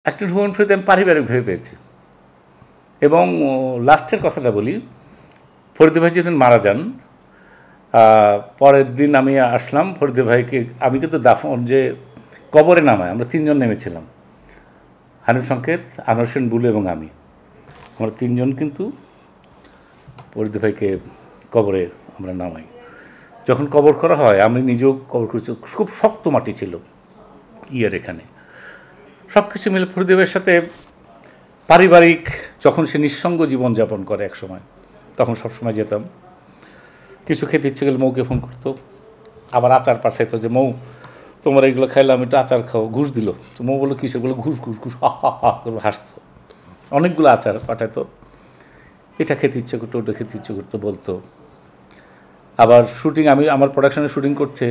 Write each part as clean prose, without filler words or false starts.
একটা হুমায়ুন ফরিদ আমি পারিবারিকভাবে পেয়েছি। এবং লাস্টের কথাটা বলি, ফরিদে ভাই যেদিন মারা যান, পরের দিন আমি আসলাম ফরিদে ভাইকে, আমি কিন্তু দাফন যে কবরে নামায় আমরা তিনজন নেমেছিলাম, হানিফ সংকেত, আনোয়ার হোসেন বুলু এবং আমরা তিনজন কিন্তু ফরিদে ভাইকে কবরে আমরা নামাই। যখন কবর করা হয় আমি নিজেও কবর করেছি, খুব শক্ত মাটি ছিল এখানে। সব কিছু মিলে ফরিদে ভাইয়ের সাথে পারিবারিক, যখন সে নিঃসঙ্গ জীবনযাপন করে এক সময়, তখন সবসময় যেতাম। কিছু খেতে ইচ্ছে গেলে মৌকে ফোন করতো, আবার আচার পাঠাইতো যে মৌ তোমার এগুলো খাইলাম, একটু আচার খাও, ঘুষ দিল। তো মৌ বললো কিসে, বলে ঘুষ ঘুষ ঘুষ, হা হা হা করে হাসতো। অনেকগুলো আচার পাঠাইতো, এটা খেতে ইচ্ছে করতো, ওটা খেতে ইচ্ছে করতো বলতো। আবার শুটিং, আমার প্রোডাকশানে শুটিং করছে,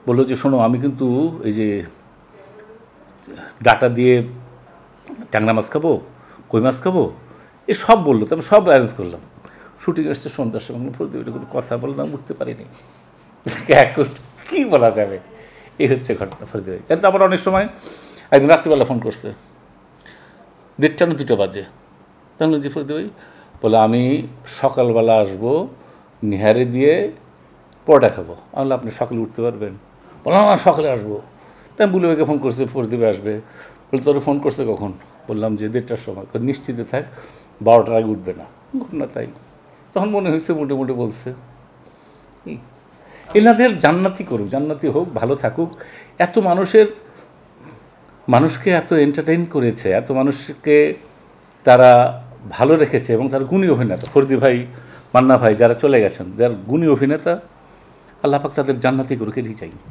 বললো যে শোনো আমি কিন্তু এই যে ডাটা দিয়ে ট্যাংরা মাছ খাবো, কই মাছ খাবো, এ সব বললো। তো আমি সব অ্যারেঞ্জ করলাম। শুটিং আসছে সন্ধ্যার সময়, ফরিদে কোনো কথা বললাম, উঠতে পারিনি। এখন কী বলা যাবে, এই হচ্ছে ঘটনা ফরিদে ভাই। কিন্তু আবার অনেক সময় একদিন রাত্রিবেলা ফোন করছে, 1:30 না 2টা বাজে। তাহলে জি ফরিদে ভাই, বলে আমি সকালবেলা আসবো, নিহারে দিয়ে পরোটা খাবো। আমি বললাম আপনি সকালে উঠতে পারবেন? বললাম না সকালে আসবো। তাই আমি বুলু ভাইকে ফোন করছে, ফরিদে ভাই আসবে। বলে তোরে ফোন করছে কখন? বললাম যে 1:30টার সময়। নিশ্চিতে থাক, 12টার আগে উঠবে না। ঘটনা তাই। তখন মনে হয়েছে মোটামুটি বলছে। এনাদের জান্নাতি করুক, জান্নাতি হোক, ভালো থাকুক। এত মানুষকে এত এন্টারটেইন করেছে, এত মানুষকে তারা ভালো রেখেছে, এবং তার গুণী অভিনেতা ফরিদে ভাই, মান্না ভাই যারা চলে গেছেন, যারা গুণী অভিনেতা, আল্লাহ পাক তাদের জান্নাতি করুক, এটাই চাই।